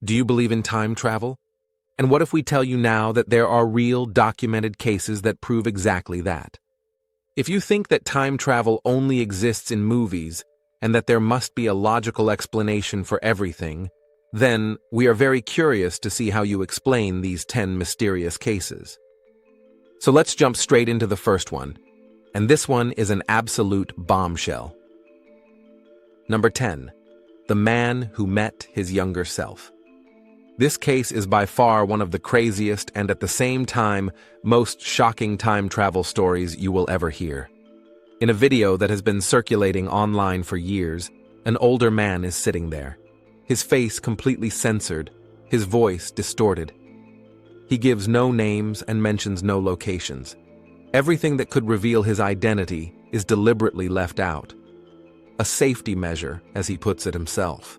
Do you believe in time travel? And what if we tell you now that there are real documented cases that prove exactly that? If you think that time travel only exists in movies and that there must be a logical explanation for everything, then we are very curious to see how you explain these 10 mysterious cases. So let's jump straight into the first one, and this one is an absolute bombshell. Number 10. The man who met his younger self. This case is by far one of the craziest and at the same time most shocking time travel stories you will ever hear. In a video that has been circulating online for years, an older man is sitting there, his face completely censored, his voice distorted. He gives no names and mentions no locations. Everything that could reveal his identity is deliberately left out. A safety measure, as he puts it himself.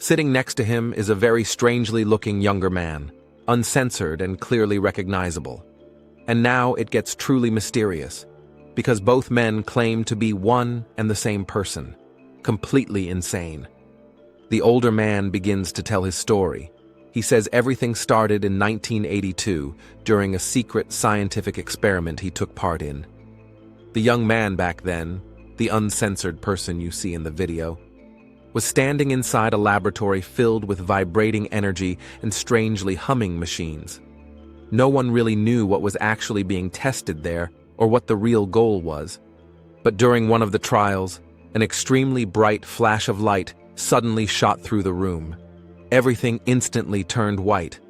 Sitting next to him is a very strangely looking younger man, uncensored and clearly recognizable. And now it gets truly mysterious, because both men claim to be one and the same person, completely insane. The older man begins to tell his story. He says everything started in 1982 during a secret scientific experiment he took part in. The young man back then, the uncensored person you see in the video, was standing inside a laboratory filled with vibrating energy and strangely humming machines. No one really knew what was actually being tested there or what the real goal was. But during one of the trials, an extremely bright flash of light suddenly shot through the room. Everything instantly turned white.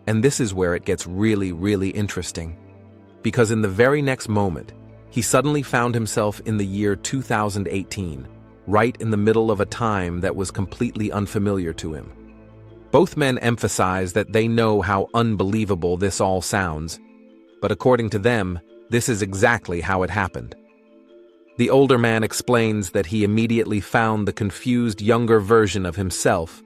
And this is where it gets really interesting. Because in the very next moment, he suddenly found himself in the year 2018, right in the middle of a time that was completely unfamiliar to him. Both men emphasize that they know how unbelievable this all sounds, but according to them, this is exactly how it happened. The older man explains that he immediately found the confused younger version of himself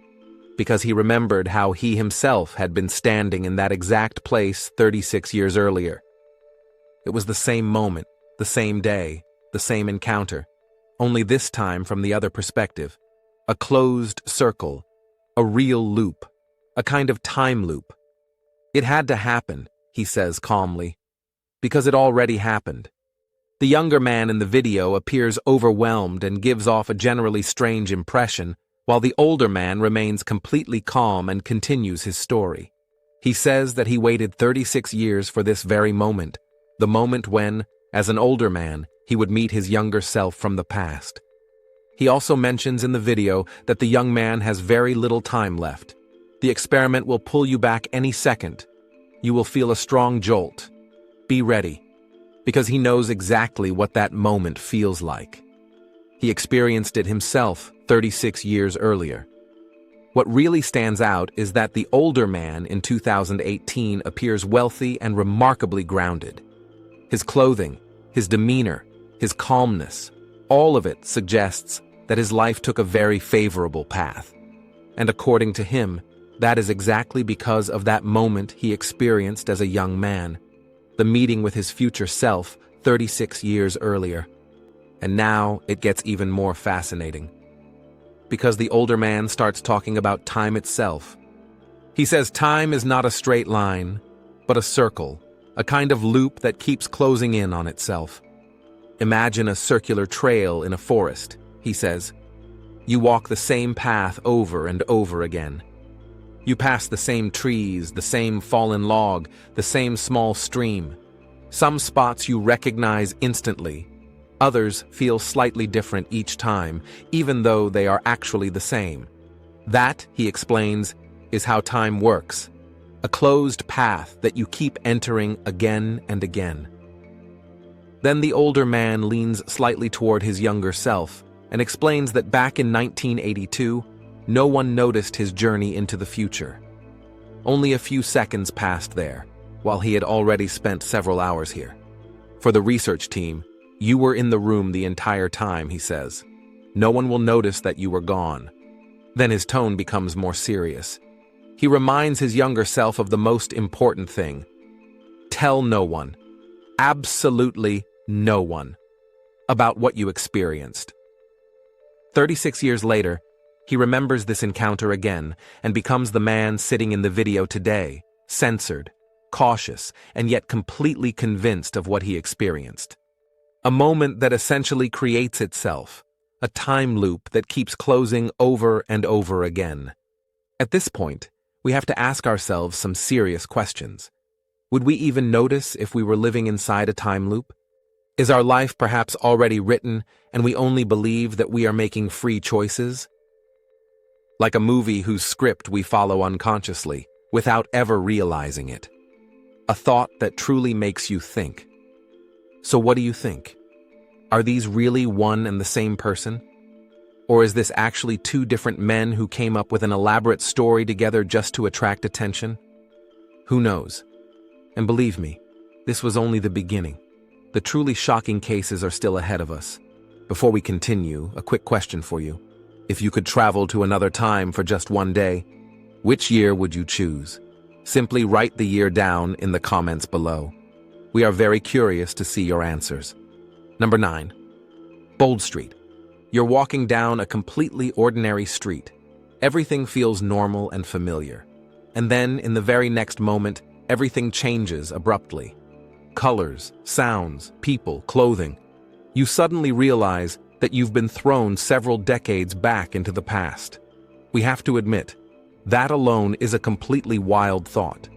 because he remembered how he himself had been standing in that exact place 36 years earlier. It was the same moment, the same day, the same encounter, only this time from the other perspective. A closed circle, a real loop, a kind of time loop. It had to happen, he says calmly, because it already happened. The younger man in the video appears overwhelmed and gives off a generally strange impression, while the older man remains completely calm and continues his story. He says that he waited 36 years for this very moment, the moment when, as an older man, he would meet his younger self from the past. He also mentions in the video that the young man has very little time left. The experiment will pull you back any second. You will feel a strong jolt. Be ready, because he knows exactly what that moment feels like. He experienced it himself 36 years earlier. What really stands out is that the older man in 2018 appears wealthy and remarkably grounded. His clothing, his demeanor, his calmness, all of it suggests that his life took a very favorable path. And according to him, that is exactly because of that moment he experienced as a young man, the meeting with his future self 36 years earlier. And now it gets even more fascinating, because the older man starts talking about time itself. He says time is not a straight line, but a circle, a kind of loop that keeps closing in on itself. Imagine a circular trail in a forest, he says. You walk the same path over and over again. You pass the same trees, the same fallen log, the same small stream. Some spots you recognize instantly. Others feel slightly different each time, even though they are actually the same. That, he explains, is how time works. A closed path that you keep entering again and again. Then the older man leans slightly toward his younger self and explains that back in 1982, no one noticed his journey into the future. Only a few seconds passed there, while he had already spent several hours here. For the research team, you were in the room the entire time, he says. No one will notice that you were gone. Then his tone becomes more serious. He reminds his younger self of the most important thing. Tell no one, absolutely no one, about what you experienced. 36 years later, He remembers this encounter again and becomes the man sitting in the video today, censored, cautious, and yet completely convinced of what he experienced. A moment that essentially creates itself, a time loop that keeps closing over and over again. At this point, we have to ask ourselves some serious questions. Would we even notice if we were living inside a time loop? Is our life perhaps already written and we only believe that we are making free choices? Like a movie whose script we follow unconsciously, without ever realizing it. A thought that truly makes you think. So what do you think? Are these really one and the same person? Or is this actually two different men who came up with an elaborate story together just to attract attention? Who knows? And believe me, this was only the beginning. The truly shocking cases are still ahead of us. Before we continue, a quick question for you. If you could travel to another time for just one day, which year would you choose? Simply write the year down in the comments below. We are very curious to see your answers. Number 9. Bold Street. You're walking down a completely ordinary street. Everything feels normal and familiar. And then, in the very next moment, everything changes abruptly. Colors, sounds, people, clothing. You suddenly realize that you've been thrown several decades back into the past. We have to admit, that alone is a completely wild thought.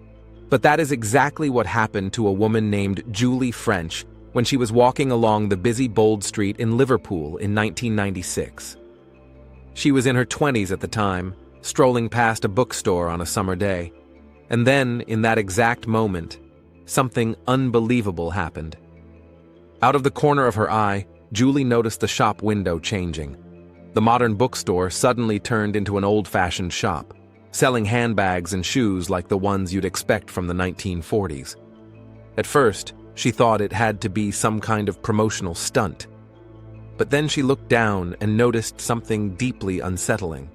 But that is exactly what happened to a woman named Julie French when she was walking along the busy Bold Street in Liverpool in 1996. She was in her 20s at the time, strolling past a bookstore on a summer day. And then, in that exact moment, something unbelievable happened. Out of the corner of her eye, Julie noticed the shop window changing. The modern bookstore suddenly turned into an old-fashioned shop, selling handbags and shoes like the ones you'd expect from the 1940s. At first, she thought it had to be some kind of promotional stunt. But then she looked down and noticed something deeply unsettling.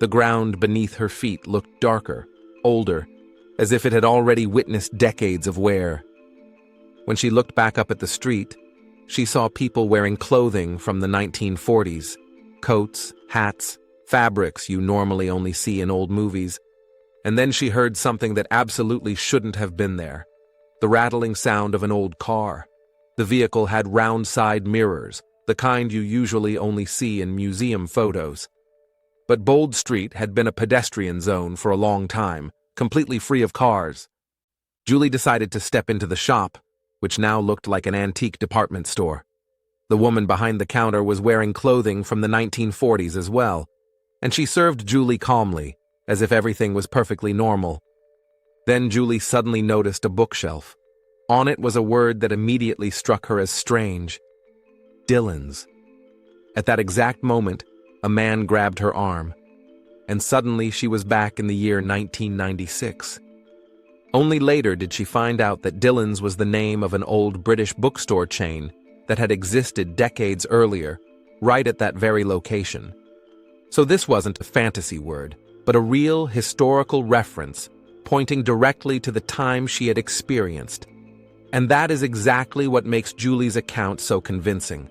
The ground beneath her feet looked darker, older, as if it had already witnessed decades of wear. When she looked back up at the street, she saw people wearing clothing from the 1940s, coats, hats, fabrics you normally only see in old movies. And then she heard something that absolutely shouldn't have been there. The rattling sound of an old car. The vehicle had round side mirrors, the kind you usually only see in museum photos. But Bold Street had been a pedestrian zone for a long time, completely free of cars. Julie decided to step into the shop, which now looked like an antique department store. The woman behind the counter was wearing clothing from the 1940s as well, and she served Julie calmly, as if everything was perfectly normal. Then Julie suddenly noticed a bookshelf. On it was a word that immediately struck her as strange. Dylan's. At that exact moment, a man grabbed her arm, and suddenly she was back in the year 1996. Only later did she find out that Dylan's was the name of an old British bookstore chain that had existed decades earlier, right at that very location. So this wasn't a fantasy word, but a real historical reference pointing directly to the time she had experienced. And that is exactly what makes Julie's account so convincing.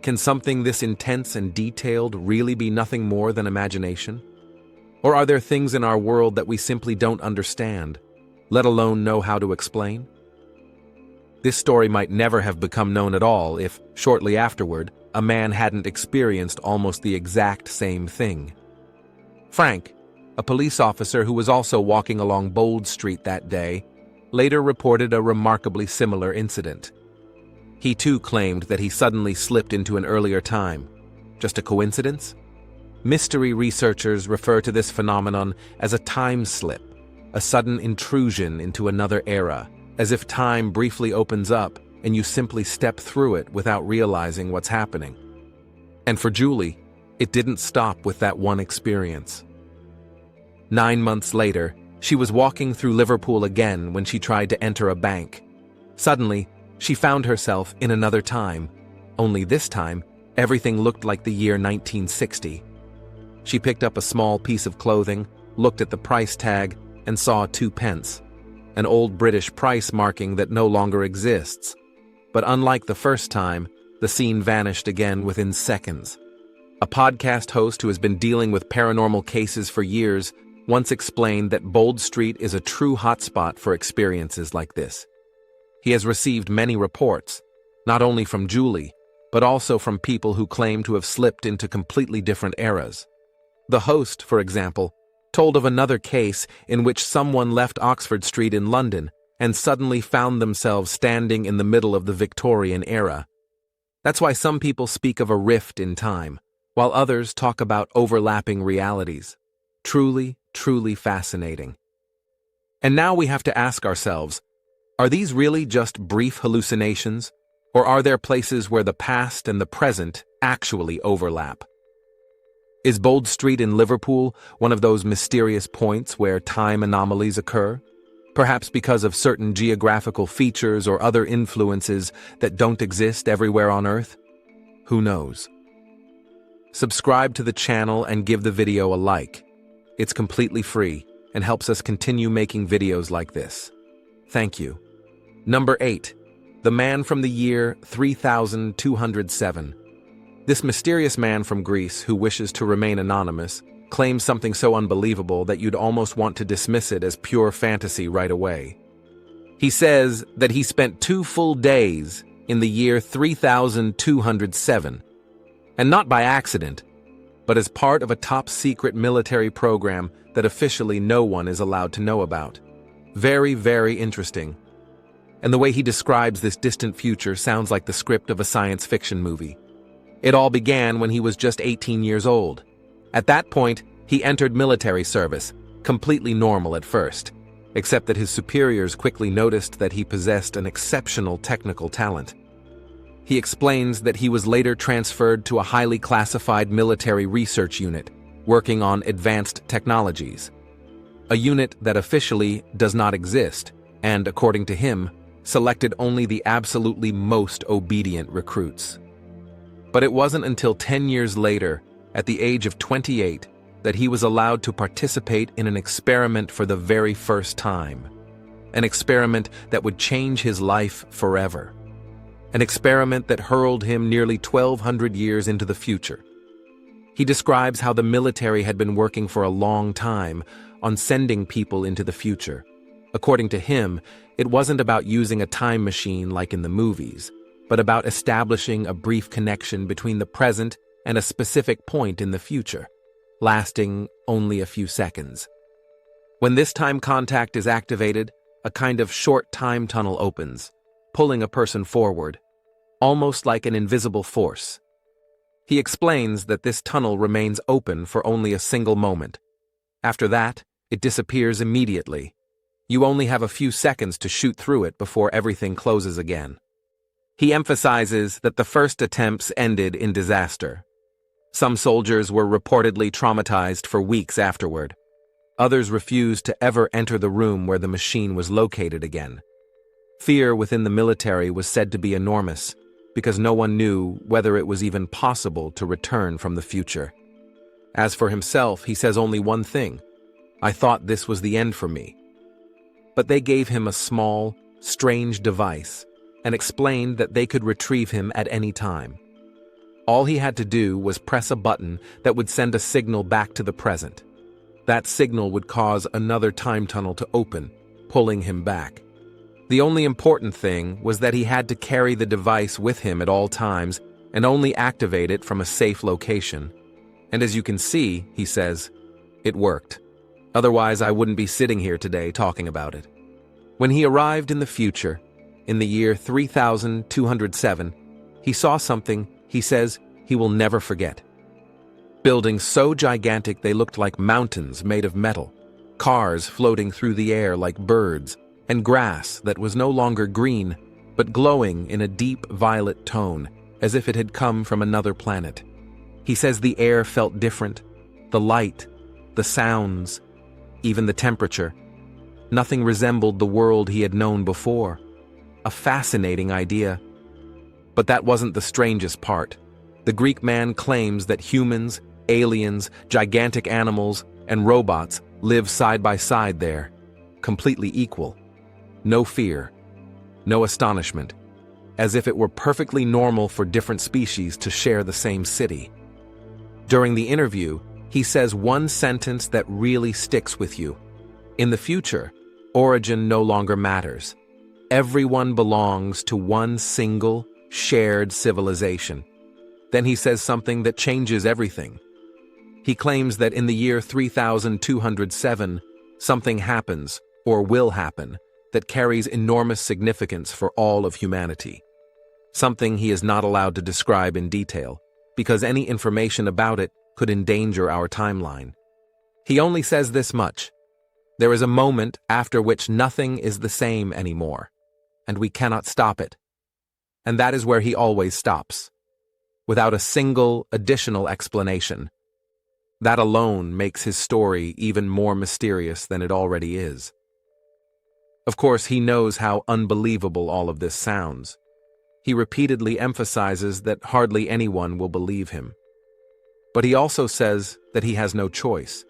Can something this intense and detailed really be nothing more than imagination? Or are there things in our world that we simply don't understand, let alone know how to explain? This story might never have become known at all if, shortly afterward, a man hadn't experienced almost the exact same thing. Frank, a police officer who was also walking along Bold Street that day, later reported a remarkably similar incident. He too claimed that he suddenly slipped into an earlier time. Just a coincidence? Mystery researchers refer to this phenomenon as a time slip, a sudden intrusion into another era, as if time briefly opens up and you simply step through it without realizing what's happening. And for Julie, it didn't stop with that one experience. 9 months later, she was walking through Liverpool again when she tried to enter a bank. Suddenly, she found herself in another time, only this time, everything looked like the year 1960. She picked up a small piece of clothing, looked at the price tag, and saw 2 pence, an old British price marking that no longer exists. But unlike the first time, the scene vanished again within seconds. A podcast host who has been dealing with paranormal cases for years once explained that Bold Street is a true hotspot for experiences like this. He has received many reports, not only from Julie, but also from people who claim to have slipped into completely different eras. The host, for example, told of another case in which someone left Oxford Street in London and suddenly found themselves standing in the middle of the Victorian era. That's why some people speak of a rift in time, while others talk about overlapping realities. Truly, truly fascinating. And now we have to ask ourselves, are these really just brief hallucinations, or are there places where the past and the present actually overlap? Is Bold Street in Liverpool one of those mysterious points where time anomalies occur? Perhaps because of certain geographical features or other influences that don't exist everywhere on Earth? Who knows? Subscribe to the channel and give the video a like. It's completely free and helps us continue making videos like this. Thank you. Number 8. The man from the year 3207. This mysterious man from Greece who wishes to remain anonymous claims something so unbelievable that you'd almost want to dismiss it as pure fantasy right away. He says that he spent 2 full days in the year 3207, and not by accident, but as part of a top-secret military program that officially no one is allowed to know about. Very, very interesting. And the way he describes this distant future sounds like the script of a science fiction movie. It all began when he was just 18 years old. At that point, he entered military service, completely normal at first, except that his superiors quickly noticed that he possessed an exceptional technical talent. He explains that he was later transferred to a highly classified military research unit, working on advanced technologies. A unit that officially does not exist, and, according to him, selected only the absolutely most obedient recruits. But it wasn't until 10 years later, at the age of 28, that he was allowed to participate in an experiment for the very first time. An experiment that would change his life forever. An experiment that hurled him nearly 1,200 years into the future. He describes how the military had been working for a long time on sending people into the future. According to him, it wasn't about using a time machine like in the movies, but about establishing a brief connection between the present and a specific point in the future, lasting only a few seconds. When this time contact is activated, a kind of short time tunnel opens, pulling a person forward, almost like an invisible force. He explains that this tunnel remains open for only a single moment. After that, it disappears immediately. You only have a few seconds to shoot through it before everything closes again. He emphasizes that the first attempts ended in disaster. Some soldiers were reportedly traumatized for weeks afterward. Others refused to ever enter the room where the machine was located again. Fear within the military was said to be enormous, because no one knew whether it was even possible to return from the future. As for himself, he says only one thing: "I thought this was the end for me." But they gave him a small, strange device and explained that they could retrieve him at any time. All he had to do was press a button that would send a signal back to the present. That signal would cause another time tunnel to open, pulling him back. The only important thing was that he had to carry the device with him at all times and only activate it from a safe location. And as you can see, he says, it worked. Otherwise, I wouldn't be sitting here today talking about it. When he arrived in the future, in the year 3207, he saw something he says he will never forget. Buildings so gigantic they looked like mountains made of metal, cars floating through the air like birds, and grass that was no longer green, but glowing in a deep violet tone, as if it had come from another planet. He says the air felt different, the light, the sounds, even the temperature. Nothing resembled the world he had known before. A fascinating idea. But that wasn't the strangest part. The Greek man claims that humans, aliens, gigantic animals, and robots live side by side there, completely equal. No fear, no astonishment, as if it were perfectly normal for different species to share the same city. During the interview, he says one sentence that really sticks with you. In the future, origin no longer matters. Everyone belongs to one single, shared civilization. Then he says something that changes everything. He claims that in the year 3207, something happens, or will happen, that carries enormous significance for all of humanity. Something he is not allowed to describe in detail, because any information about it could endanger our timeline. He only says this much: there is a moment after which nothing is the same anymore, and we cannot stop it. And that is where he always stops, without a single additional explanation. That alone makes his story even more mysterious than it already is. Of course, he knows how unbelievable all of this sounds. He repeatedly emphasizes that hardly anyone will believe him. But he also says that he has no choice,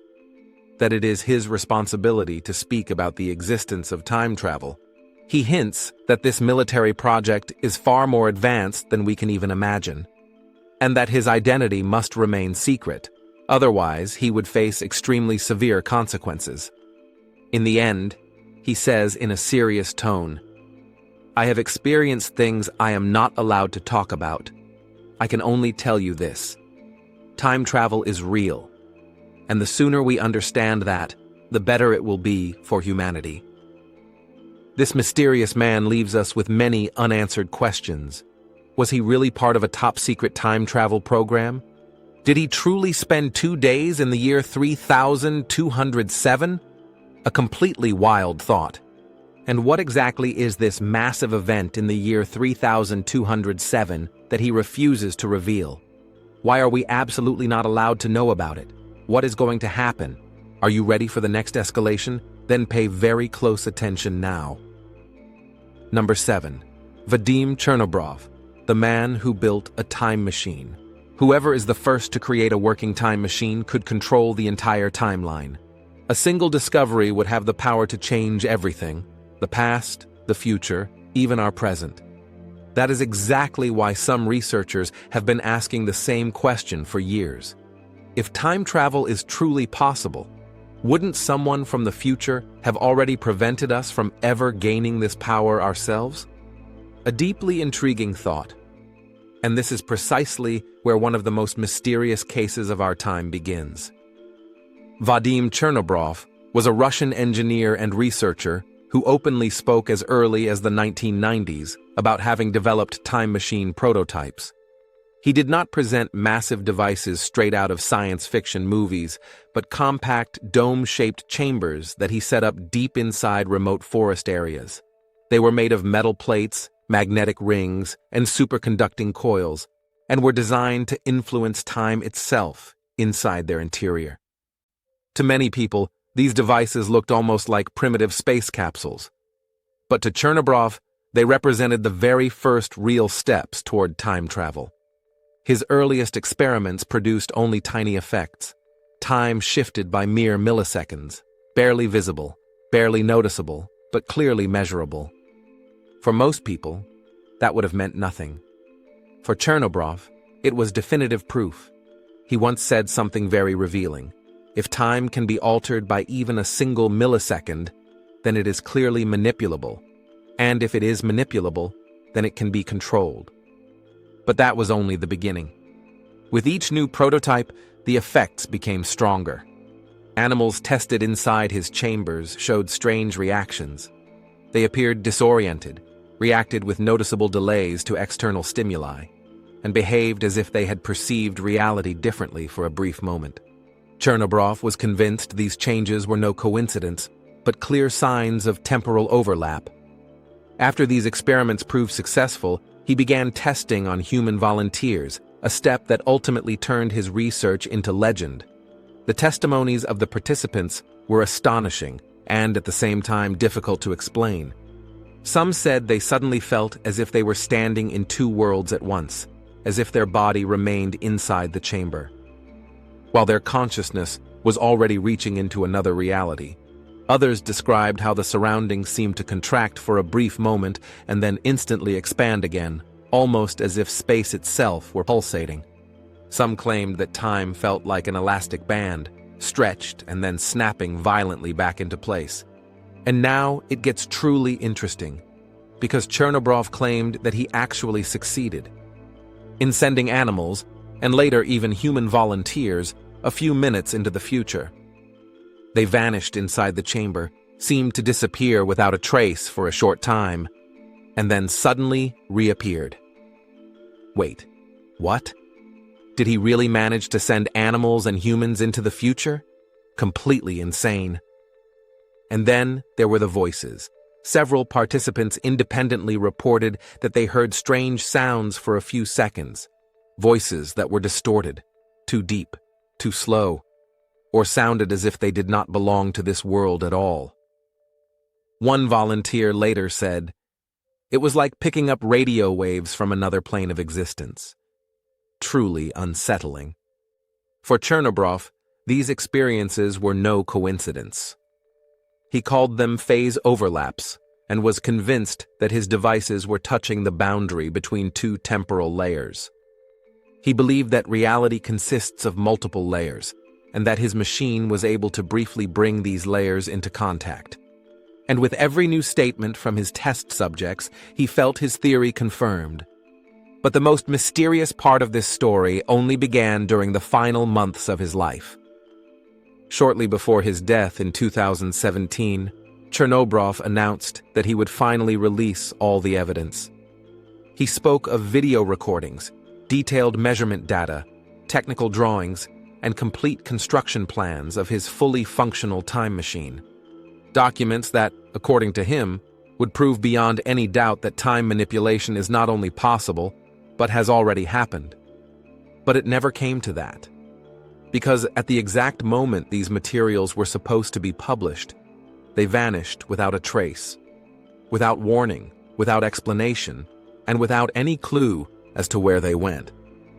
that it is his responsibility to speak about the existence of time travel. He hints that this military project is far more advanced than we can even imagine, and that his identity must remain secret, otherwise he would face extremely severe consequences. In the end, he says in a serious tone, "I have experienced things I am not allowed to talk about. I can only tell you this. Time travel is real, and the sooner we understand that, the better it will be for humanity." This mysterious man leaves us with many unanswered questions. Was he really part of a top-secret time travel program? Did he truly spend 2 days in the year 3207? A completely wild thought. And what exactly is this massive event in the year 3207 that he refuses to reveal? Why are we absolutely not allowed to know about it? What is going to happen? Are you ready for the next escalation? Then pay very close attention now. Number 7. Vadim Chernobrov, the man who built a time machine. Whoever is the first to create a working time machine could control the entire timeline. A single discovery would have the power to change everything: the past, the future, even our present. That is exactly why some researchers have been asking the same question for years. If time travel is truly possible, wouldn't someone from the future have already prevented us from ever gaining this power ourselves? A deeply intriguing thought. And this is precisely where one of the most mysterious cases of our time begins. Vadim Chernobrov was a Russian engineer and researcher who openly spoke as early as the 1990s about having developed time machine prototypes. He did not present massive devices straight out of science fiction movies, but compact, dome-shaped chambers that he set up deep inside remote forest areas. They were made of metal plates, magnetic rings, and superconducting coils, and were designed to influence time itself inside their interior. To many people, these devices looked almost like primitive space capsules. But to Chernobrov, they represented the very first real steps toward time travel. His earliest experiments produced only tiny effects. Time shifted by mere milliseconds, barely visible, barely noticeable, but clearly measurable. For most people, that would have meant nothing. For Chernobrov, it was definitive proof. He once said something very revealing. If time can be altered by even a single millisecond, then it is clearly manipulable. And if it is manipulable, then it can be controlled. But that was only the beginning. With each new prototype, the effects became stronger. Animals tested inside his chambers showed strange reactions. They appeared disoriented, reacted with noticeable delays to external stimuli, and behaved as if they had perceived reality differently for a brief moment. Chernobrov was convinced these changes were no coincidence, but clear signs of temporal overlap. After these experiments proved successful, he began testing on human volunteers, a step that ultimately turned his research into legend. The testimonies of the participants were astonishing and at the same time difficult to explain. Some said they suddenly felt as if they were standing in two worlds at once, as if their body remained inside the chamber, while their consciousness was already reaching into another reality. Others described how the surroundings seemed to contract for a brief moment and then instantly expand again, almost as if space itself were pulsating. Some claimed that time felt like an elastic band, stretched and then snapping violently back into place. And now it gets truly interesting, because Chernobrov claimed that he actually succeeded in sending animals, and later even human volunteers, a few minutes into the future. They vanished inside the chamber, seemed to disappear without a trace for a short time, and then suddenly reappeared. Wait, what? Did he really manage to send animals and humans into the future? Completely insane. And then there were the voices. Several participants independently reported that they heard strange sounds for a few seconds. Voices that were distorted, too deep, too slow, or sounded as if they did not belong to this world at all. One volunteer later said, "It was like picking up radio waves from another plane of existence." Truly unsettling. For Chernobrov, these experiences were no coincidence. He called them phase overlaps and was convinced that his devices were touching the boundary between two temporal layers. He believed that reality consists of multiple layers, and that his machine was able to briefly bring these layers into contact. And with every new statement from his test subjects, he felt his theory confirmed. But the most mysterious part of this story only began during the final months of his life. Shortly before his death in 2017, Chernobrov announced that he would finally release all the evidence. He spoke of video recordings, detailed measurement data, technical drawings, and complete construction plans of his fully functional time machine. Documents that, according to him, would prove beyond any doubt that time manipulation is not only possible, but has already happened. But it never came to that. Because at the exact moment these materials were supposed to be published, they vanished without a trace, without warning, without explanation, and without any clue as to where they went.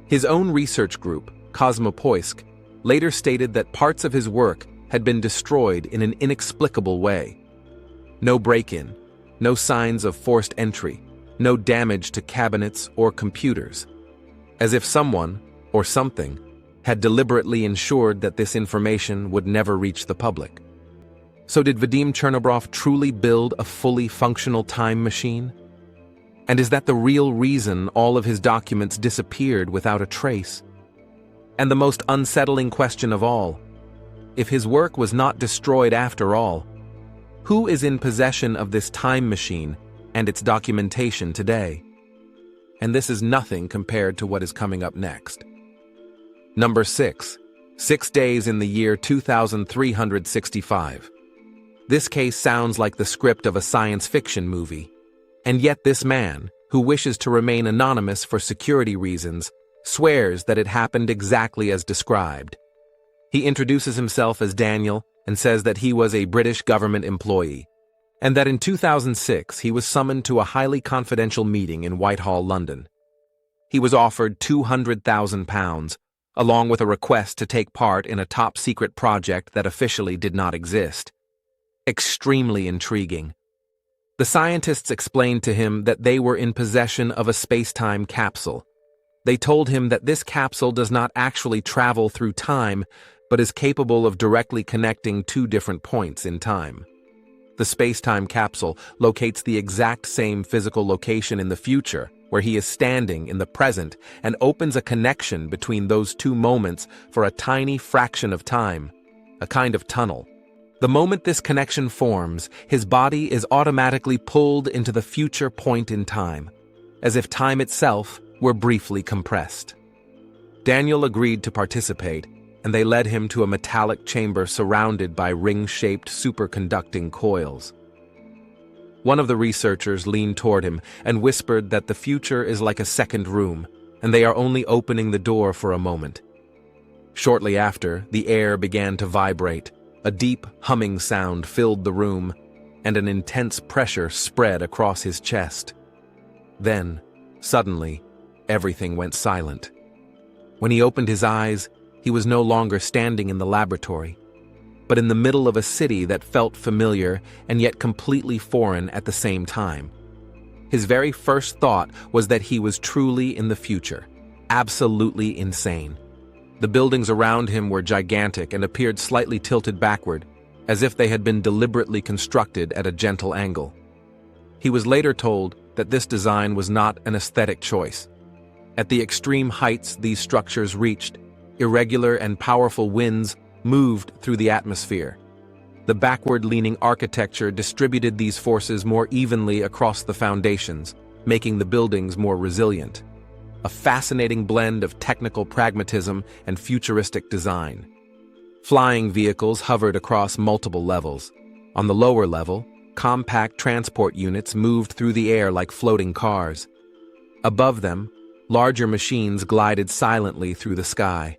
His own research group, Cosmopoisk, later stated that parts of his work had been destroyed in an inexplicable way. No break-in, no signs of forced entry, no damage to cabinets or computers. As if someone, or something, had deliberately ensured that this information would never reach the public. So did Vadim Chernobrov truly build a fully functional time machine? And is that the real reason all of his documents disappeared without a trace? And the most unsettling question of all, if his work was not destroyed after all, who is in possession of this time machine and its documentation today? And this is nothing compared to what is coming up next. Number 6. 6 days in the year 2365. This case sounds like the script of a science fiction movie. And yet this man, who wishes to remain anonymous for security reasons, swears that it happened exactly as described. He introduces himself as Daniel and says that he was a British government employee, and that in 2006 he was summoned to a highly confidential meeting in Whitehall, London. He was offered £200,000, along with a request to take part in a top-secret project that officially did not exist. Extremely intriguing. The scientists explained to him that they were in possession of a space-time capsule. They told him that this capsule does not actually travel through time, but is capable of directly connecting two different points in time. The space-time capsule locates the exact same physical location in the future, where he is standing in the present, and opens a connection between those two moments for a tiny fraction of time, a kind of tunnel. The moment this connection forms, his body is automatically pulled into the future point in time, as if time itself were briefly compressed. Daniel agreed to participate, and they led him to a metallic chamber surrounded by ring-shaped superconducting coils. One of the researchers leaned toward him and whispered that the future is like a second room, and they are only opening the door for a moment. Shortly after, the air began to vibrate. A deep, humming sound filled the room, and an intense pressure spread across his chest. Then, suddenly, everything went silent. When he opened his eyes, he was no longer standing in the laboratory, but in the middle of a city that felt familiar and yet completely foreign at the same time. His very first thought was that he was truly in the future, absolutely insane. The buildings around him were gigantic and appeared slightly tilted backward, as if they had been deliberately constructed at a gentle angle. He was later told that this design was not an aesthetic choice. At the extreme heights these structures reached, irregular and powerful winds moved through the atmosphere. The backward-leaning architecture distributed these forces more evenly across the foundations, making the buildings more resilient. A fascinating blend of technical pragmatism and futuristic design. Flying vehicles hovered across multiple levels. On the lower level, compact transport units moved through the air like floating cars. Above them, larger machines glided silently through the sky.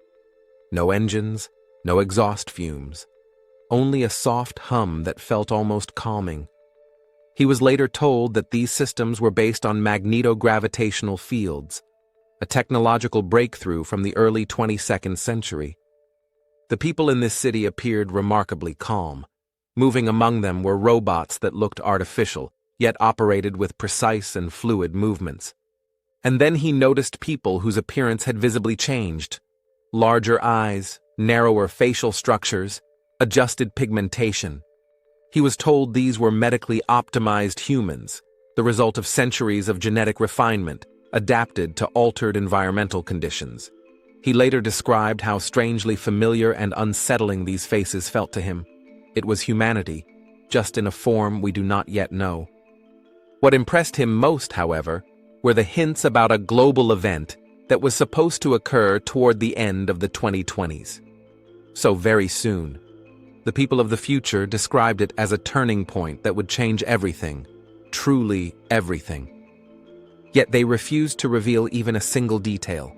No engines, no exhaust fumes. Only a soft hum that felt almost calming. He was later told that these systems were based on magnetogravitational fields, a technological breakthrough from the early 22nd century. The people in this city appeared remarkably calm. Moving among them were robots that looked artificial, yet operated with precise and fluid movements. And then he noticed people whose appearance had visibly changed. Larger eyes, narrower facial structures, adjusted pigmentation. He was told these were medically optimized humans, the result of centuries of genetic refinement, adapted to altered environmental conditions. He later described how strangely familiar and unsettling these faces felt to him. It was humanity, just in a form we do not yet know. What impressed him most, however, were the hints about a global event that was supposed to occur toward the end of the 2020s. So very soon. The people of the future described it as a turning point that would change everything, truly everything. Yet they refused to reveal even a single detail.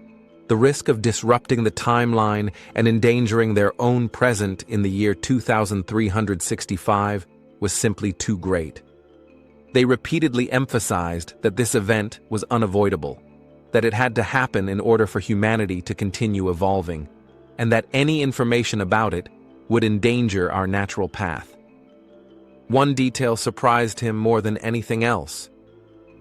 The risk of disrupting the timeline and endangering their own present in the year 2365 was simply too great. They repeatedly emphasized that this event was unavoidable, that it had to happen in order for humanity to continue evolving, and that any information about it would endanger our natural path. One detail surprised him more than anything else.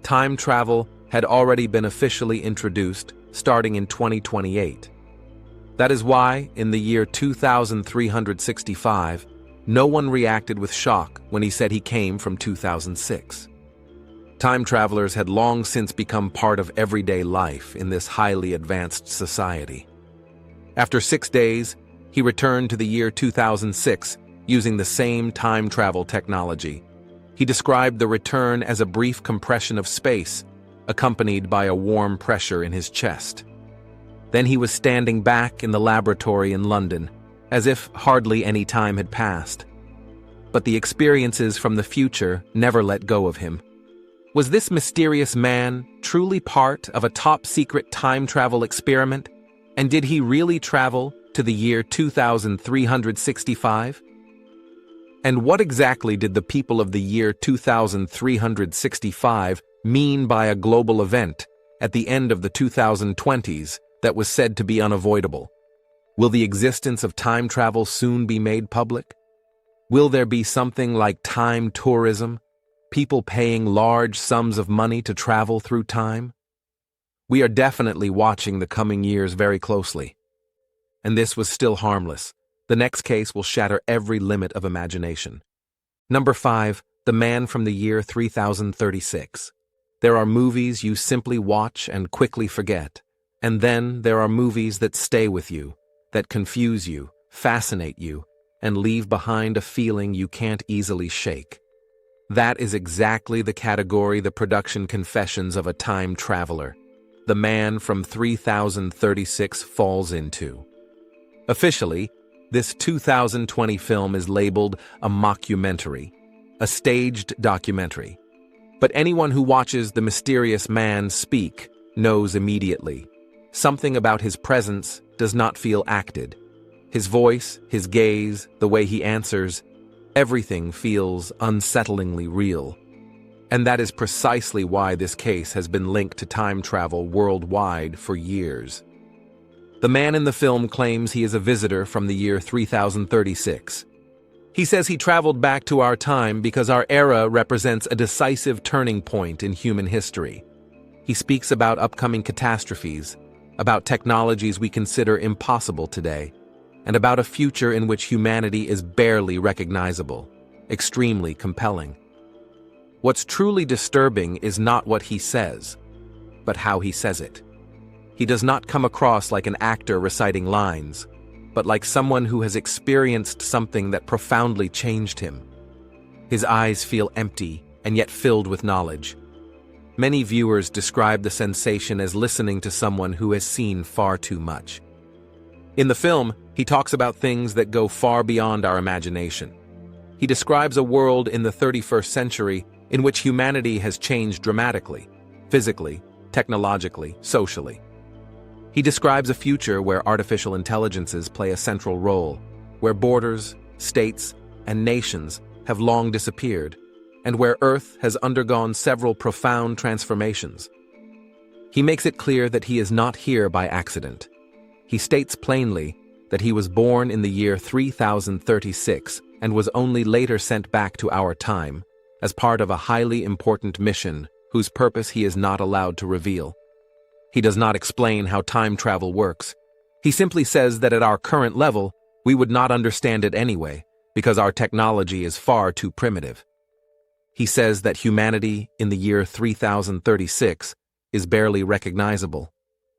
Time travel had already been officially introduced starting in 2028. That is why, in the year 2365, no one reacted with shock when he said he came from 2006. Time travelers had long since become part of everyday life in this highly advanced society. After 6 days, he returned to the year 2006 using the same time travel technology. He described the return as a brief compression of space, accompanied by a warm pressure in his chest. Then he was standing back in the laboratory in London, as if hardly any time had passed. But the experiences from the future never let go of him. Was this mysterious man truly part of a top-secret time travel experiment? And did he really travel to the year 2365? And what exactly did the people of the year 2365 mean by a global event at the end of the 2020s that was said to be unavoidable? Will the existence of time travel soon be made public? Will there be something like time tourism, people paying large sums of money to travel through time? We are definitely watching the coming years very closely. And this was still harmless. The next case will shatter every limit of imagination. Number 5, The Man from the Year 3036. There are movies you simply watch and quickly forget. And then there are movies that stay with you, that confuse you, fascinate you, and leave behind a feeling you can't easily shake. That is exactly the category the production confessions of a time traveler, The Man from 3036, falls into. Officially, this 2020 film is labeled a mockumentary, a staged documentary. But anyone who watches the mysterious man speak knows immediately. Something about his presence does not feel acted. His voice, his gaze, the way he answers, everything feels unsettlingly real. And that is precisely why this case has been linked to time travel worldwide for years. The man in the film claims he is a visitor from the year 3036. He says he traveled back to our time because our era represents a decisive turning point in human history. He speaks about upcoming catastrophes, about technologies we consider impossible today, and about a future in which humanity is barely recognizable, extremely compelling. What's truly disturbing is not what he says, but how he says it. He does not come across like an actor reciting lines, but like someone who has experienced something that profoundly changed him. His eyes feel empty and yet filled with knowledge. Many viewers describe the sensation as listening to someone who has seen far too much. In the film, he talks about things that go far beyond our imagination. He describes a world in the 31st century in which humanity has changed dramatically, physically, technologically, socially. He describes a future where artificial intelligences play a central role, where borders, states, and nations have long disappeared, and where Earth has undergone several profound transformations. He makes it clear that he is not here by accident. He states plainly that he was born in the year 3036 and was only later sent back to our time as part of a highly important mission whose purpose he is not allowed to reveal. He does not explain how time travel works. He simply says that at our current level, we would not understand it anyway, because our technology is far too primitive. He says that humanity in the year 3036 is barely recognizable.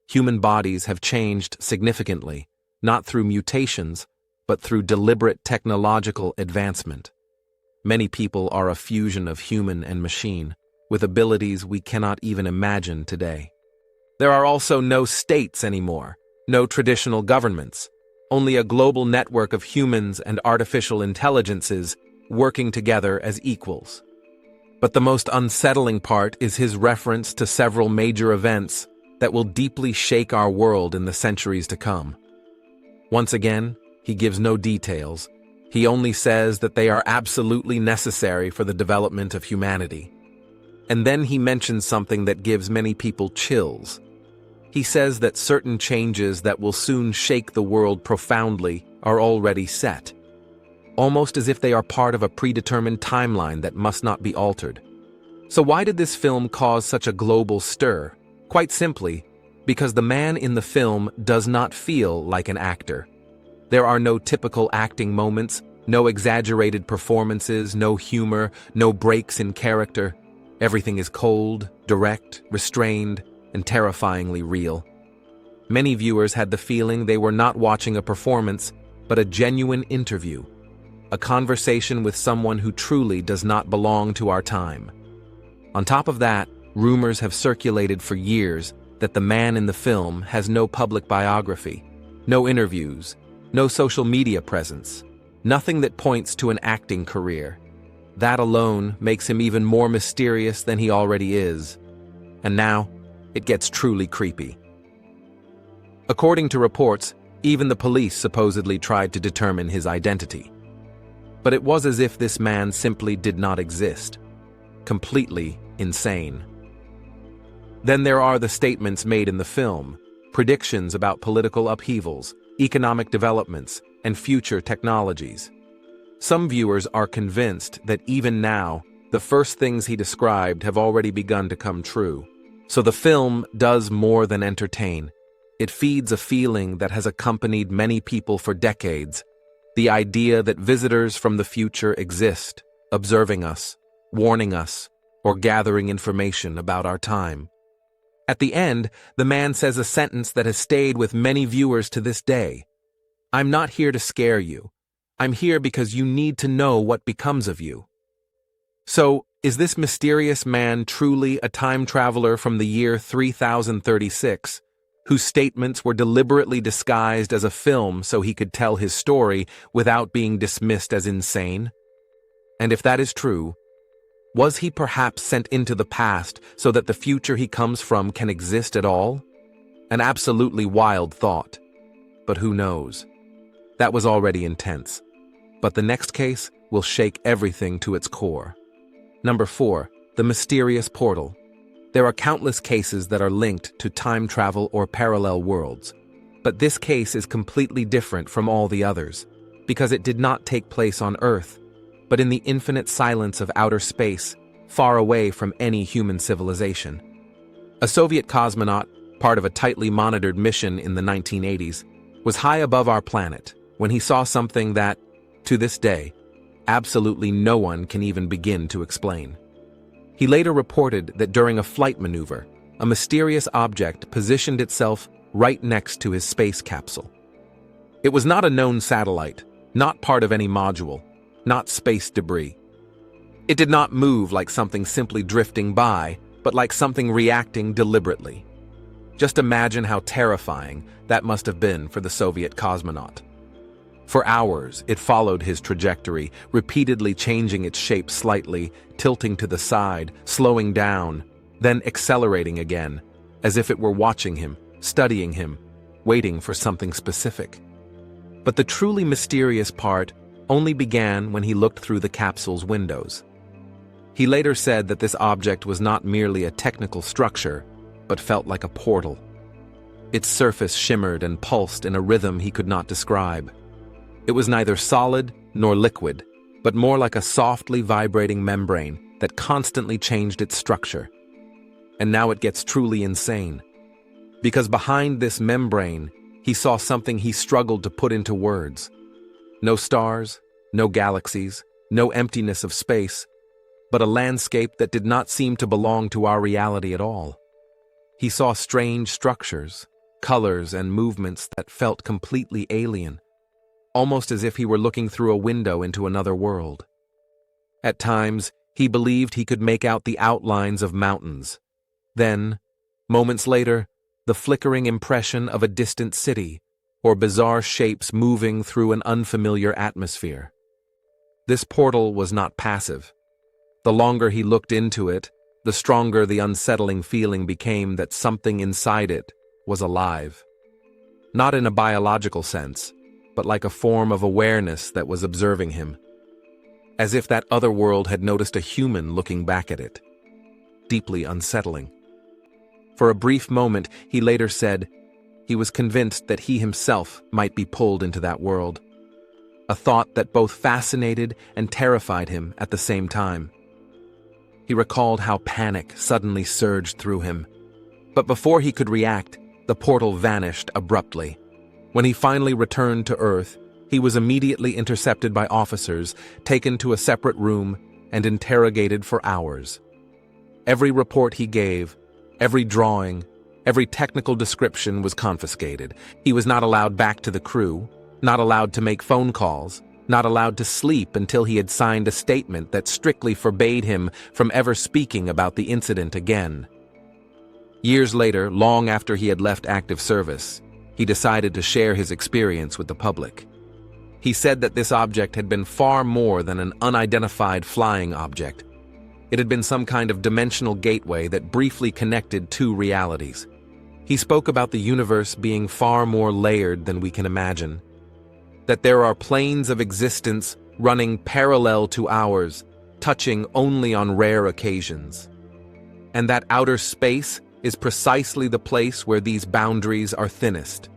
Human bodies have changed significantly, not through mutations, but through deliberate technological advancement. Many people are a fusion of human and machine, with abilities we cannot even imagine today. There are also no states anymore, no traditional governments, only a global network of humans and artificial intelligences working together as equals. But the most unsettling part is his reference to several major events that will deeply shake our world in the centuries to come. Once again, he gives no details. He only says that they are absolutely necessary for the development of humanity. And then he mentions something that gives many people chills. He says that certain changes that will soon shake the world profoundly are already set, almost as if they are part of a predetermined timeline that must not be altered. So why did this film cause such a global stir? Quite simply, because the man in the film does not feel like an actor. There are no typical acting moments, no exaggerated performances, no humor, no breaks in character. Everything is cold, direct, restrained, and terrifyingly real. Many viewers had the feeling they were not watching a performance, but a genuine interview, a conversation with someone who truly does not belong to our time. On top of that, rumors have circulated for years that the man in the film has no public biography, no interviews, no social media presence, nothing that points to an acting career. That alone makes him even more mysterious than he already is. And now, it gets truly creepy. According to reports, even the police supposedly tried to determine his identity. But it was as if this man simply did not exist. Completely insane. Then there are the statements made in the film, predictions about political upheavals, economic developments, and future technologies. Some viewers are convinced that even now, the first things he described have already begun to come true. So the film does more than entertain. It feeds a feeling that has accompanied many people for decades, the idea that visitors from the future exist, observing us, warning us, or gathering information about our time. At the end, the man says a sentence that has stayed with many viewers to this day. "I'm not here to scare you. I'm here because you need to know what becomes of you." So, is this mysterious man truly a time traveler from the year 3036, whose statements were deliberately disguised as a film so he could tell his story without being dismissed as insane? And if that is true, was he perhaps sent into the past so that the future he comes from can exist at all? An absolutely wild thought. But who knows? That was already intense. But the next case will shake everything to its core. Number 4, the mysterious portal. There are countless cases that are linked to time travel or parallel worlds. But this case is completely different from all the others, because it did not take place on Earth, but in the infinite silence of outer space, far away from any human civilization. A Soviet cosmonaut, part of a tightly monitored mission in the 1980s, was high above our planet when he saw something that, to this day, absolutely no one can even begin to explain. He later reported that during a flight maneuver, a mysterious object positioned itself right next to his space capsule. It was not a known satellite, not part of any module, not space debris. It did not move like something simply drifting by, but like something reacting deliberately. Just imagine how terrifying that must have been for the Soviet cosmonaut. For hours, it followed his trajectory, repeatedly changing its shape slightly, tilting to the side, slowing down, then accelerating again, as if it were watching him, studying him, waiting for something specific. But the truly mysterious part only began when he looked through the capsule's windows. He later said that this object was not merely a technical structure, but felt like a portal. Its surface shimmered and pulsed in a rhythm he could not describe. It was neither solid nor liquid, but more like a softly vibrating membrane that constantly changed its structure. And now it gets truly insane. Because behind this membrane, he saw something he struggled to put into words. No stars, no galaxies, no emptiness of space, but a landscape that did not seem to belong to our reality at all. He saw strange structures, colors, and movements that felt completely alien, almost as if he were looking through a window into another world. At times, he believed he could make out the outlines of mountains. Then, moments later, the flickering impression of a distant city, or bizarre shapes moving through an unfamiliar atmosphere. This portal was not passive. The longer he looked into it, the stronger the unsettling feeling became that something inside it was alive. Not in a biological sense, but like a form of awareness that was observing him. As if that other world had noticed a human looking back at it. Deeply unsettling. For a brief moment, he later said, he was convinced that he himself might be pulled into that world. A thought that both fascinated and terrified him at the same time. He recalled how panic suddenly surged through him. But before he could react, the portal vanished abruptly. When he finally returned to Earth, he was immediately intercepted by officers, taken to a separate room, and interrogated for hours. Every report he gave, every drawing, every technical description was confiscated. He was not allowed back to the crew, not allowed to make phone calls, not allowed to sleep until he had signed a statement that strictly forbade him from ever speaking about the incident again. Years later, long after he had left active service, he decided to share his experience with the public. He said that this object had been far more than an unidentified flying object. It had been some kind of dimensional gateway that briefly connected two realities. He spoke about the universe being far more layered than we can imagine. That there are planes of existence running parallel to ours, touching only on rare occasions. And that outer space is precisely the place where these boundaries are thinnest.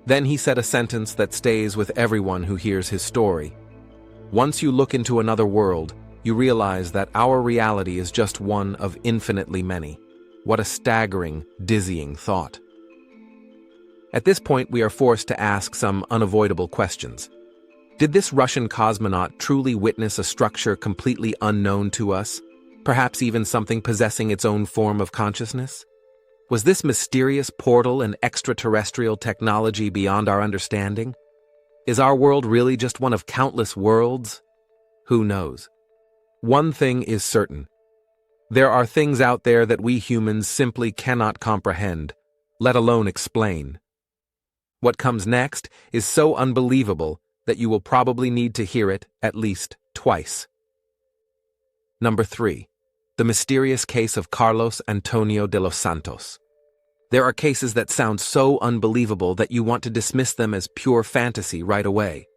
Then he said a sentence that stays with everyone who hears his story. Once you look into another world, you realize that our reality is just one of infinitely many. What a staggering, dizzying thought. At this point, we are forced to ask some unavoidable questions. Did this Russian cosmonaut truly witness a structure completely unknown to us? Perhaps even something possessing its own form of consciousness? Was this mysterious portal an extraterrestrial technology beyond our understanding? Is our world really just one of countless worlds? Who knows? One thing is certain. There are things out there that we humans simply cannot comprehend, let alone explain. What comes next is so unbelievable that you will probably need to hear it at least twice. Number 3. The mysterious case of Carlos Antonio de los Santos. There are cases that sound so unbelievable that you want to dismiss them as pure fantasy right away.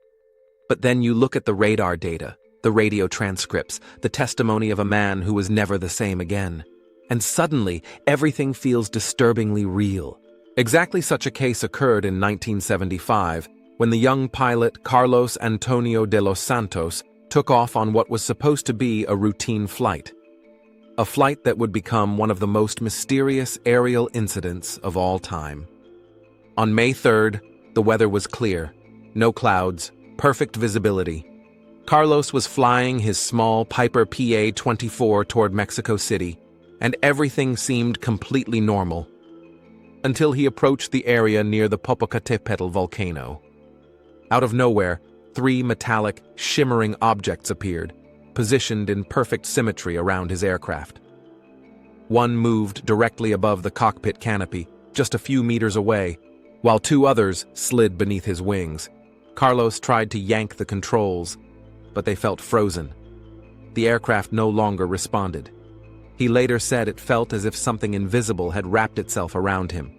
But then you look at the radar data, the radio transcripts, the testimony of a man who was never the same again. And suddenly, everything feels disturbingly real. Exactly such a case occurred in 1975, when the young pilot Carlos Antonio de los Santos took off on what was supposed to be a routine flight. a flight that would become one of the most mysterious aerial incidents of all time. On May 3rd, the weather was clear, no clouds, perfect visibility. Carlos was flying his small Piper PA-24 toward Mexico City, and everything seemed completely normal, until he approached the area near the Popocatépetl volcano. Out of nowhere, 3 metallic, shimmering objects appeared, positioned in perfect symmetry around his aircraft. One moved directly above the cockpit canopy, just a few meters away, while 2 others slid beneath his wings. Carlos tried to yank the controls, but they felt frozen. The aircraft no longer responded. He later said it felt as if something invisible had wrapped itself around him.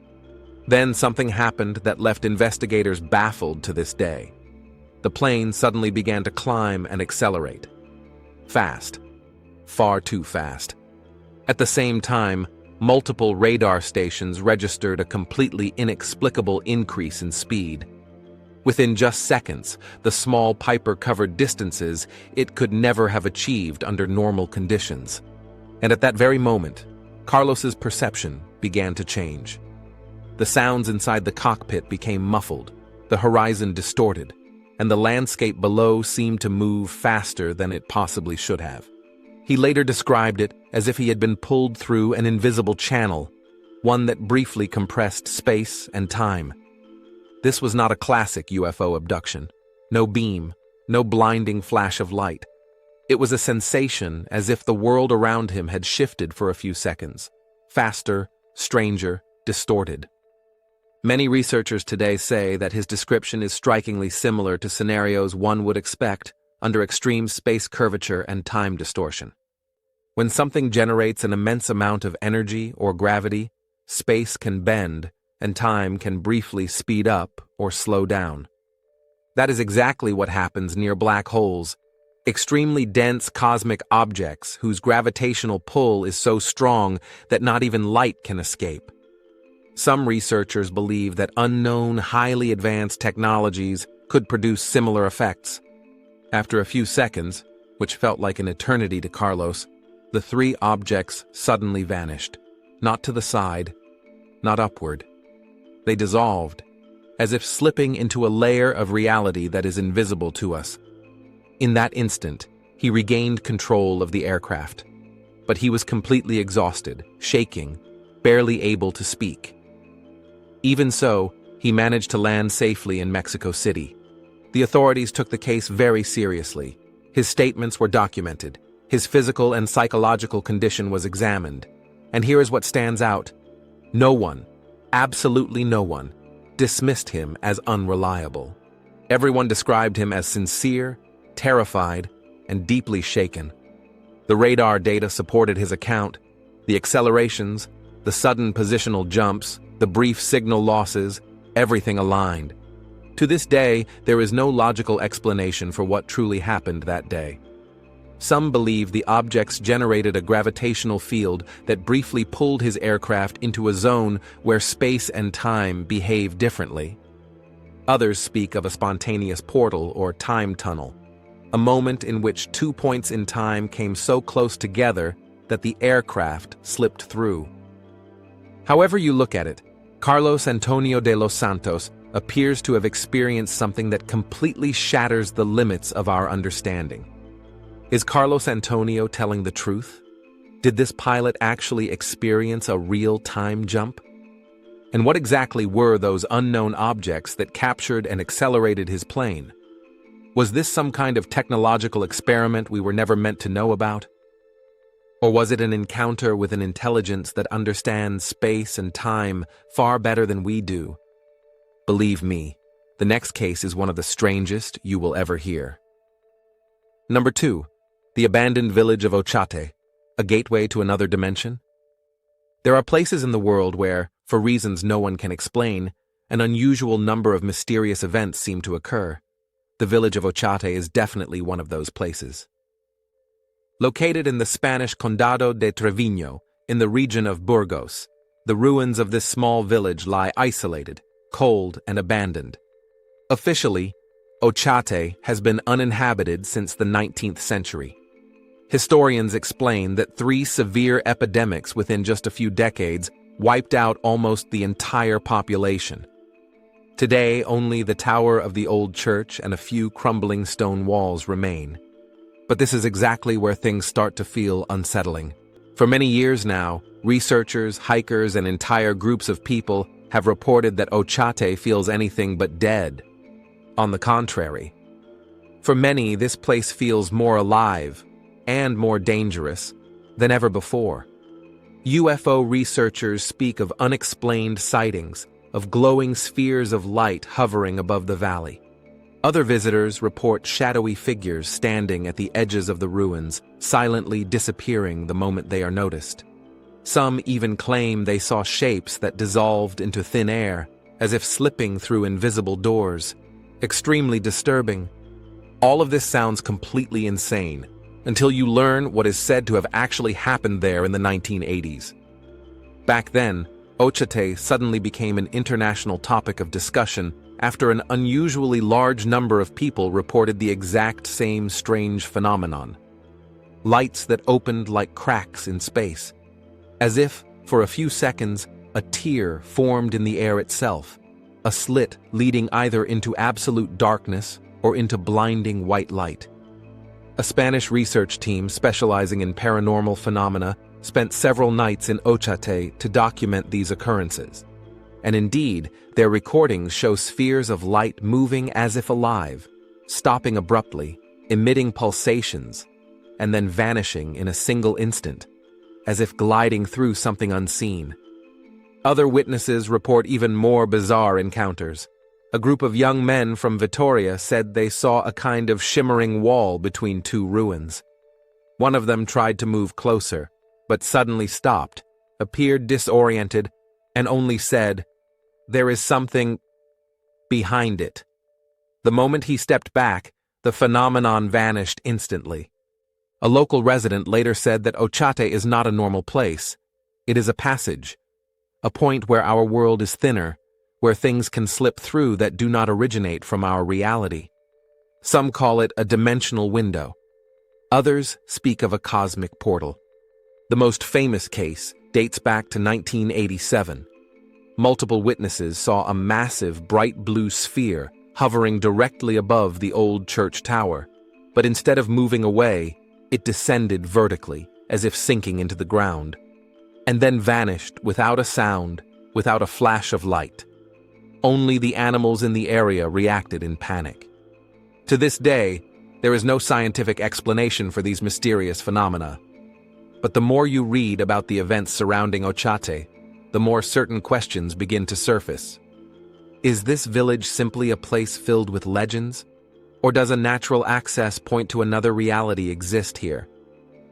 Then something happened that left investigators baffled to this day. The plane suddenly began to climb and accelerate. Fast. Far too fast. At the same time, multiple radar stations registered a completely inexplicable increase in speed. Within just seconds, the small Piper covered distances it could never have achieved under normal conditions. And at that very moment, Carlos's perception began to change. The sounds inside the cockpit became muffled, the horizon distorted, and the landscape below seemed to move faster than it possibly should have. He later described it as if he had been pulled through an invisible channel, one that briefly compressed space and time. This was not a classic UFO abduction. No beam, no blinding flash of light. It was a sensation as if the world around him had shifted for a few seconds. Faster, stranger, distorted. Many researchers today say that his description is strikingly similar to scenarios one would expect under extreme space curvature and time distortion. When something generates an immense amount of energy or gravity, space can bend and time can briefly speed up or slow down. That is exactly what happens near black holes, extremely dense cosmic objects whose gravitational pull is so strong that not even light can escape. Some researchers believe that unknown, highly advanced technologies could produce similar effects. After a few seconds, which felt like an eternity to Carlos, the 3 objects suddenly vanished. Not to the side, not upward. They dissolved, as if slipping into a layer of reality that is invisible to us. In that instant, he regained control of the aircraft. But he was completely exhausted, shaking, barely able to speak. Even so, he managed to land safely in Mexico City. The authorities took the case very seriously. His statements were documented. His physical and psychological condition was examined. And here is what stands out. No one, absolutely no one, dismissed him as unreliable. Everyone described him as sincere, terrified, and deeply shaken. The radar data supported his account. The accelerations, the sudden positional jumps, the brief signal losses, everything aligned. To this day, there is no logical explanation for what truly happened that day. Some believe the objects generated a gravitational field that briefly pulled his aircraft into a zone where space and time behave differently. Others speak of a spontaneous portal or time tunnel, a moment in which 2 points in time came so close together that the aircraft slipped through. However you look at it, Carlos Antonio de los Santos appears to have experienced something that completely shatters the limits of our understanding. Is Carlos Antonio telling the truth? Did this pilot actually experience a real time jump? And what exactly were those unknown objects that captured and accelerated his plane? Was this some kind of technological experiment we were never meant to know about? Or was it an encounter with an intelligence that understands space and time far better than we do? Believe me, the next case is one of the strangest you will ever hear. Number 2. The abandoned village of Ochate, a gateway to another dimension. There are places in the world where, for reasons no one can explain, an unusual number of mysterious events seem to occur. The village of Ochate is definitely one of those places. Located in the Spanish Condado de Treviño, in the region of Burgos, the ruins of this small village lie isolated, cold, and abandoned. Officially, Ochate has been uninhabited since the 19th century. Historians explain that 3 severe epidemics within just a few decades wiped out almost the entire population. Today, only the tower of the old church and a few crumbling stone walls remain. But this is exactly where things start to feel unsettling. For many years now, researchers, hikers, and entire groups of people have reported that Ochate feels anything but dead. On the contrary, for many, this place feels more alive and more dangerous than ever before. UFO researchers speak of unexplained sightings, of glowing spheres of light hovering above the valley. Other visitors report shadowy figures standing at the edges of the ruins, silently disappearing the moment they are noticed. Some even claim they saw shapes that dissolved into thin air, as if slipping through invisible doors. Extremely disturbing. All of this sounds completely insane, until you learn what is said to have actually happened there in the 1980s. Back then, Ochate suddenly became an international topic of discussion after an unusually large number of people reported the exact same strange phenomenon. Lights that opened like cracks in space, as if, for a few seconds, a tear formed in the air itself, a slit leading either into absolute darkness or into blinding white light. A Spanish research team specializing in paranormal phenomena spent several nights in Ochate to document these occurrences. And indeed, their recordings show spheres of light moving as if alive, stopping abruptly, emitting pulsations, and then vanishing in a single instant, as if gliding through something unseen. Other witnesses report even more bizarre encounters. A group of young men from Vitoria said they saw a kind of shimmering wall between 2 ruins. One of them tried to move closer, but suddenly stopped, appeared disoriented, and only said, "There is something behind it." The moment he stepped back, the phenomenon vanished instantly. A local resident later said that Ochate is not a normal place. It is a passage, a point where our world is thinner, where things can slip through that do not originate from our reality. Some call it a dimensional window. Others speak of a cosmic portal. The most famous case dates back to 1987. Multiple witnesses saw a massive bright blue sphere hovering directly above the old church tower, but instead of moving away, it descended vertically, as if sinking into the ground, and then vanished without a sound, without a flash of light. Only the animals in the area reacted in panic. To this day, there is no scientific explanation for these mysterious phenomena. But the more you read about the events surrounding Ochate, the more certain questions begin to surface. Is this village simply a place filled with legends? Or does a natural access point to another reality exist here?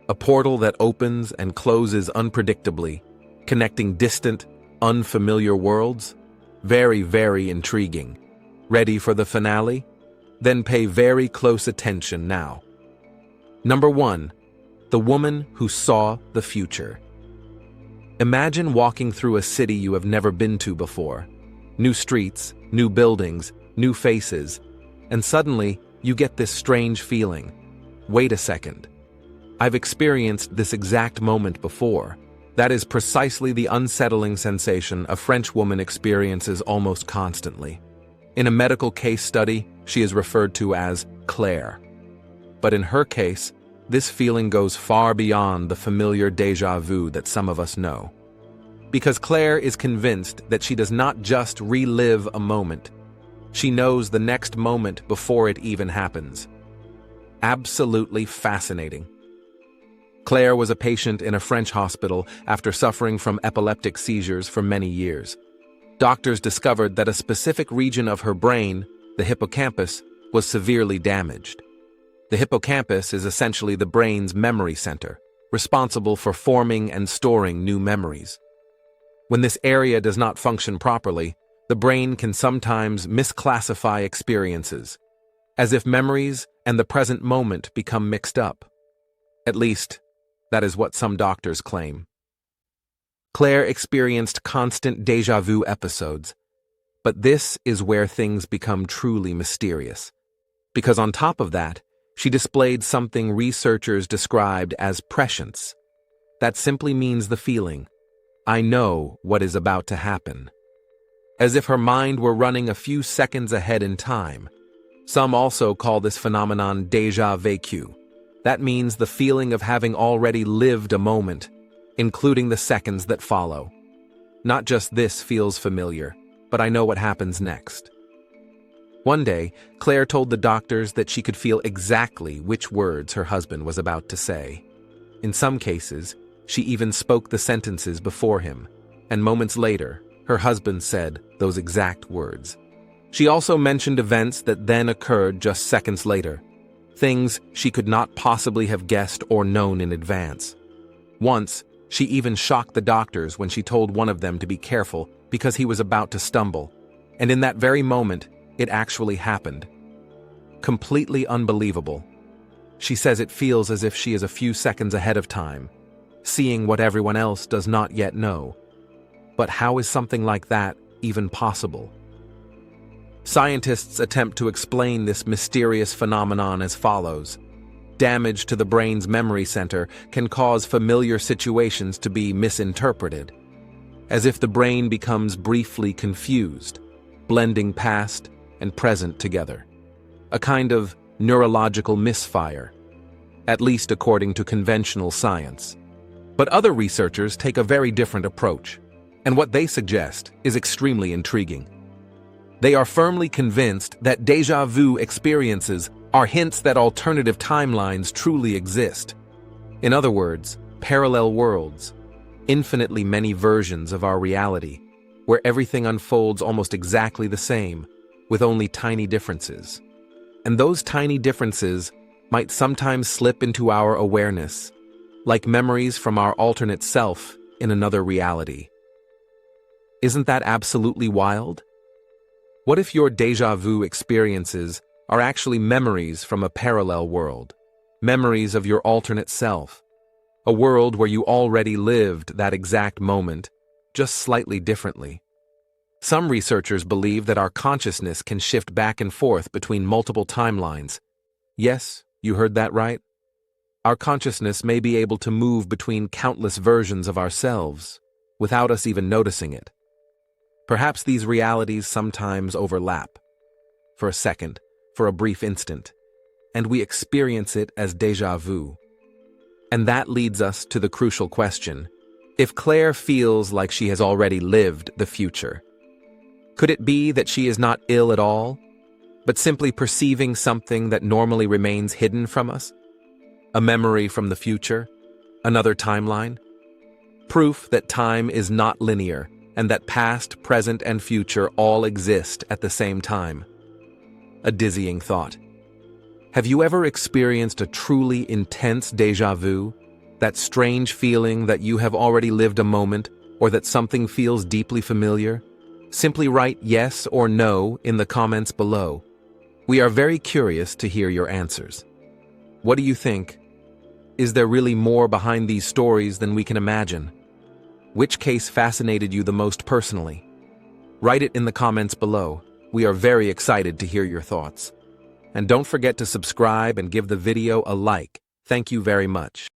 A portal that opens and closes unpredictably, connecting distant, unfamiliar worlds? Very, very intriguing. Ready for the finale? Then pay very close attention now. Number 1. The woman who saw the future. Imagine walking through a city you have never been to before. New streets, new buildings, new faces, and suddenly you get this strange feeling. Wait a second. I've experienced this exact moment before. That is precisely the unsettling sensation a French woman experiences almost constantly. In a medical case study, she is referred to as Claire. But in her case, this feeling goes far beyond the familiar déjà vu that some of us know. Because Claire is convinced that she does not just relive a moment, she knows the next moment before it even happens. Absolutely fascinating. Claire was a patient in a French hospital after suffering from epileptic seizures for many years. Doctors discovered that a specific region of her brain, the hippocampus, was severely damaged. The hippocampus is essentially the brain's memory center, responsible for forming and storing new memories. When this area does not function properly, the brain can sometimes misclassify experiences, as if memories and the present moment become mixed up. At least, that is what some doctors claim. Claire experienced constant déjà vu episodes, but this is where things become truly mysterious. Because on top of that, She displayed something researchers described as prescience. That simply means the feeling, I know what is about to happen. As if her mind were running a few seconds ahead in time. Some also call this phenomenon déjà vécu. That means the feeling of having already lived a moment, including the seconds that follow. Not just this feels familiar, but I know what happens next. One day, Claire told the doctors that she could feel exactly which words her husband was about to say. In some cases, she even spoke the sentences before him, and moments later, her husband said those exact words. She also mentioned events that then occurred just seconds later, things she could not possibly have guessed or known in advance. Once, she even shocked the doctors when she told one of them to be careful because he was about to stumble, and in that very moment, it actually happened. Completely unbelievable. She says it feels as if she is a few seconds ahead of time, seeing what everyone else does not yet know. But how is something like that even possible? Scientists attempt to explain this mysterious phenomenon as follows. Damage to the brain's memory center can cause familiar situations to be misinterpreted, as if the brain becomes briefly confused, blending past and present together. A kind of neurological misfire, at least according to conventional science. But other researchers take a very different approach, and what they suggest is extremely intriguing. They are firmly convinced that déjà vu experiences are hints that alternative timelines truly exist. In other words, parallel worlds, infinitely many versions of our reality, where everything unfolds almost exactly the same, with only tiny differences. And those tiny differences might sometimes slip into our awareness, like memories from our alternate self in another reality. Isn't that absolutely wild? What if your déjà vu experiences are actually memories from a parallel world, memories of your alternate self, a world where you already lived that exact moment, just slightly differently? Some researchers believe that our consciousness can shift back and forth between multiple timelines. Yes, you heard that right. Our consciousness may be able to move between countless versions of ourselves, without us even noticing it. Perhaps these realities sometimes overlap, for a second, for a brief instant, and we experience it as déjà vu. And that leads us to the crucial question: if Claire feels like she has already lived the future, could it be that she is not ill at all, but simply perceiving something that normally remains hidden from us? A memory from the future? Another timeline? Proof that time is not linear, and that past, present, and future all exist at the same time. A dizzying thought. Have you ever experienced a truly intense déjà vu? That strange feeling that you have already lived a moment, or that something feels deeply familiar? Simply write yes or no in the comments below. We are very curious to hear your answers. What do you think? Is there really more behind these stories than we can imagine? Which case fascinated you the most personally? Write it in the comments below. We are very excited to hear your thoughts. And don't forget to subscribe and give the video a like. Thank you very much.